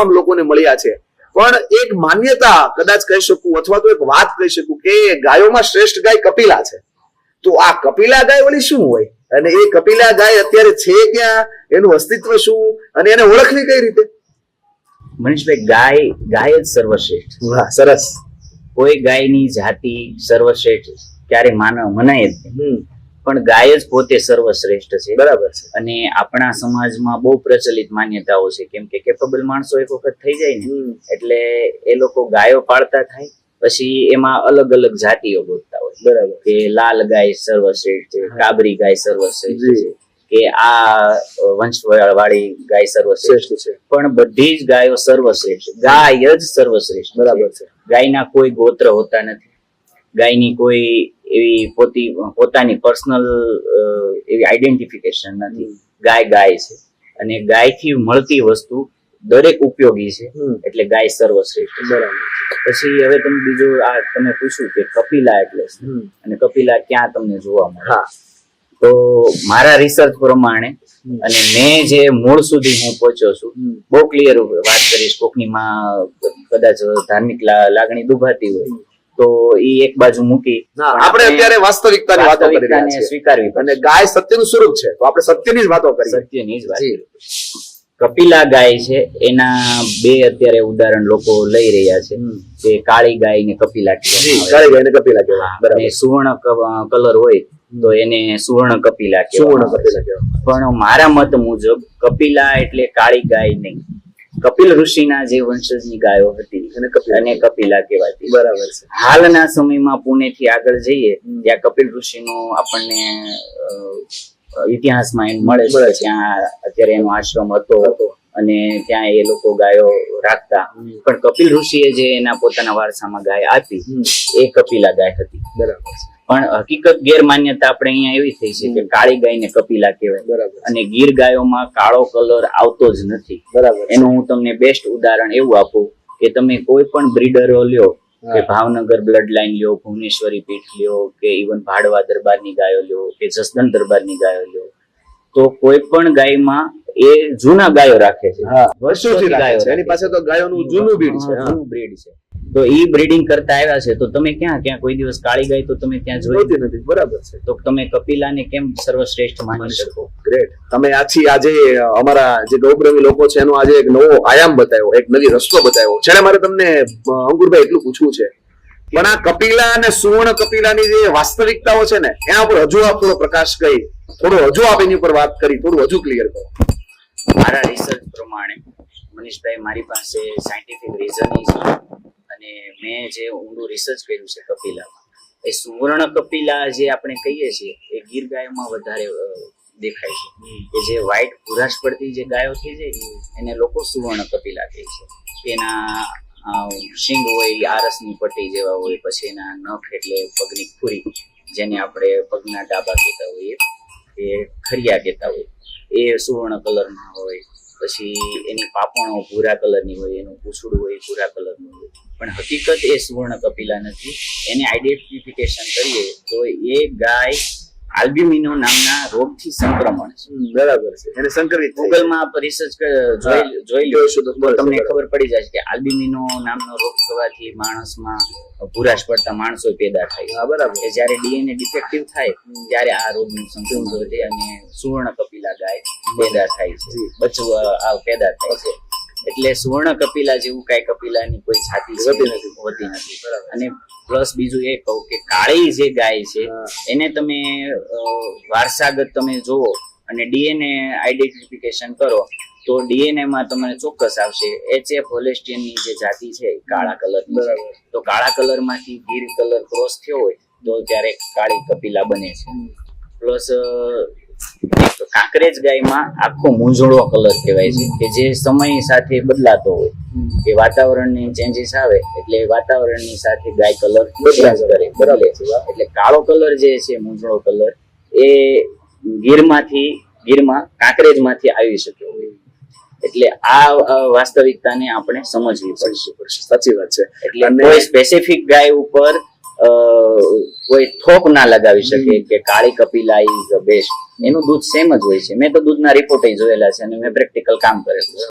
તમામ લોકોને મળ્યા છે, પણ એક માન્યતા કદાચ કહી શકું અથવા તો એક વાત કહી શકું કે ગાયોમાં શ્રેષ્ઠ ગાય કપિલા છે. તો આ કપિલા ગાય વળી શું હોય અને એ કપિલા ગાય અત્યારે છે ક્યાં, એનું અસ્તિત્વ શું અને એને ઓળખવી કઈ રીતે? મનીષભાઈ, ગાય જ સર્વશ્રેષ્ઠ. વાહ, સરસ. કોઈ ગાયની જાતિ સર્વશ્રેષ્ઠ ક્યારે મનાય જ નહીં, પણ ગાય જ પોતે સર્વશ્રેષ્ઠ છે. બરાબર છે. અને આપણા સમાજમાં બહુ પ્રચલિત માન્યતાઓ છે, કેમ કે કેપેબલ માણસો એક વખત થઈ જાય ને એટલે એ લોકો ગાયો પાળતા થાય, પછી એમાં અલગ અલગ જાતિઓ ગોતતા હોય. બરાબર. કે લાલ ગાય સર્વશ્રેષ્ઠ છે, કાબરી ગાય સર્વશ્રેષ્ઠ છે, કે આ વંશવાળી ગાય સર્વશ્રેષ્ઠ છે. પણ બધી જ ગાયો સર્વશ્રેષ્ઠ, ગાય જ સર્વશ્રેષ્ઠ. બરાબર છે. ગાયના કોઈ ગોત્ર હોતા નથી, ગાયની કોઈ એવી પોતાની પર્સનલ એવી આઈડેન્ટિફિકેશન નથી. ગાય ગાય છે અને ગાયથી મળતી વસ્તુ દરેક ઉપયોગી છે, એટલે ગાય સર્વશ્રેષ્ઠ. બરાબર. પછી હવે તમે બીજું આ તમે પૂછ્યું કે કપિલા એટલે અને કપિલા ક્યાં તમને જોવા મળે. તો મારા રિસર્ચ પ્રમાણે અને મેં જે મૂળ સુધી હું પહોંચ્યો છું, બહુ ક્લિયર વાત કરીશ, કોકનીમાં કદાચ ધાર્મિક લાગણી દુભાતી હોય તો ઈ એક બાજુ મૂકી આપણે અત્યારે વાસ્તવિકતાની વાતો કરી રહ્યા છીએ, સ્વીકારવી અને ગાય સત્યનું સ્વરૂપ છે, તો આપણે સત્યની જ વાતો કરીએ. સત્યની જ વાત. કપિલા ગાય છે એના બે અત્યારે ઉદાહરણ લોકો લઈ રહ્યા છે, કે કાળી ગાય ને કપિલા કાળી ગાય ને કપિલા કહેવાય, સુવર્ણ કલર હોય તો એને સુવર્ણ કપિલા કહેવાય. પણ મારા મત મુજબ કપિલા એટલે કાળી ગાય નહીં, કપિલ ઋષિના જે વંશજની ગાયો હતી અને કપિલા કહેવાતી. બરાબર છે. હાલના સમયમાં પુણે થી આગળ જઈએ ત્યાં કપિલ ઋષિનો આપણને ઇતિહાસમાં એમ મળે છે, ત્યાં અત્યારે એનો આશ્રમ હતો અને ત્યાં એ લોકો ગાયો રાખતા. પણ કપિલ ઋષિએ જે એના પોતાના વારસામાં ગાય આપી એ કપિલા ગાય હતી. બરાબર છે. પણ હકીકત ગેરમાન્યતા આપણે અહીંયા એવી થઈ છે કે કાળી ગાય ને કપિલા કહેવાય. બરાબર. અને ગીર ગાયોમાં કાળો કલર આવતો જ નથી. બરાબર. એનું હું તમને બેસ્ટ ઉદાહરણ એવું આપું કે તમે કોઈ પણ બ્રીડરો લ્યો, કે ભાવનગર બ્લડ લાઈન લ્યો, ભુવનેશ્વરી પીઠ લ્યો, કે ઇવન ભાડવા દરબારની ગાયો લ્યો, કે જસદણ દરબારની ગાયો લ્યો, તો કોઈ પણ ગાયમાં એ જૂના ગાયો રાખે છે, વર્ષોથી રાખે છે. એની પાસે તો ગાયોનું જૂનું બ્રીડ છે. તો ઈ બ્રીડિંગ કરતા આવ્યા છે, તો તમે ક્યાં કોઈ દિવસ કાળી ગાય તો તમે ત્યાં જોઈ નથી. બરાબર છે. તો તમે કપિલાને કેમ સર્વશ્રેષ્ઠ માની શકો? ગ્રેટ. તમે આજે અમારા જે ગૌપ્રેમી લોકો છે એનો આજે એક નવો આયામ બતાવ્યો, એક નવી રસ્તો બતાવ્યો. છેલ્લે મારે તમને અંકુરભાઈ એટલું પૂછવું છે, પણ આ કપિલા અને સુવર્ણ કપિલાની જે વાસ્તવિકતાઓ છે ને એના પર હજુ આપ થોડો પ્રકાશ કરી, હજુ આપ એની ઉપર વાત કરી, થોડું હજુ ક્લિયર કરો. મારા રિસર્ચ પ્રમાણે મનીષભાઈ, મારી પાસે સાયન્ટિફિક રીઝનિંગ છે અને મેં જે ઊંડું રિસર્ચ કર્યું છે કપિલામાં, એ સુવર્ણ કપિલા જે આપણે કહીએ છીએ એ ગીર ગાયોમાં વધારે દેખાય છે. કે જે વ્હાઈટ ભૂરાશ પડતી જે ગાયો થઈ જાય એને લોકો સુવર્ણ કપિલા કહે છે. એના શીંગ હોય આરસની પટ્ટી જેવા હોય, પછી એના નખ એટલે પગની ખુરી, જેને આપણે પગના ડાબા કહેતા હોઈએ, એ ખરિયા કહેતા હોય, એ સુવર્ણ કલરના હોય. પછી એની પાપણો ભૂરા કલરની હોય, એનું પૂછડું હોય ભૂરા કલરનું હોય. પણ હકીકત એ સુવર્ણ કપિલા નથી. એને આઈડેન્ટિફિકેશન કરીએ તો એ ગાય આલ્બ્યુમિનો નામના રોગથી સંક્રમણ છે. બરાબર છે. એને સંક્રમિત ગૂગલમાં રિસર્ચ જોઈ લો તો તમને ખબર પડી જાય કે આલ્બ્યુમિનો નામનો રોગ થવાથી માણસમાં ભૂરાશ પડતા માણસો પેદા થાય. બરાબર. કે જ્યારે ડીએનએ ડિફેક્ટિવ થાય ત્યારે આ રોગનું સંક્રમણ વધે અને સુવર્ણ કપિલા ગાય પેદા થાય છે, બચ્ચું પેદા થાય છે. એટલે સુવર્ણ કપિલા જેવું કઈ કપિલાની કોઈ જાતિ હોતી નથી. અને પ્લસ બીજું એ કહું કે કાળી જે ગાય છે એને તમે વારસાગત તમે જોવો અને ડીએનએ આઈડેન્ટિફિકેશન કરો તો ડીએનએ માં તમને ચોક્કસ આવશે HF હોલેસ્ટિયનની જે જાતિ છે કાળા કલરની. તો કાળા કલર માંથી ગીર કલર ક્રોસ થયો હોય તો ત્યારે કાળી કપિલા બને છે. પ્લસ કાંકરેજ ગાયમાં આખો મૂંઝળો કલર કહેવાય છે, કે જે સમય સાથે બદલાતો હોય, કે વાતાવરણની ચેન્જીસ આવે એટલે વાતાવરણની સાથે ગાય કલર બદલાશ કરે. બરાબર છે. એટલે કાળો કલર જે છે મૂંઝળો કલર એ ગીરમાં કાંકરેજમાંથી આવી શક્યો હોય. એટલે આ વાસ્તવિકતાને આપણે સમજવી પડશે. સાચી વાત છે. એટલે કોઈ સ્પેસિફિક ગાય ઉપર કોઈ થોપ ના લગાવી શકે કે કાળી કપિલા ઇઝ ધ બેસ્ટ. એનું દૂધ સેમ જ હોય છે. મેં તો દૂધના રિપોર્ટ જોયેલા છે અને મેં પ્રેક્ટિકલ કામ કરેલું છે.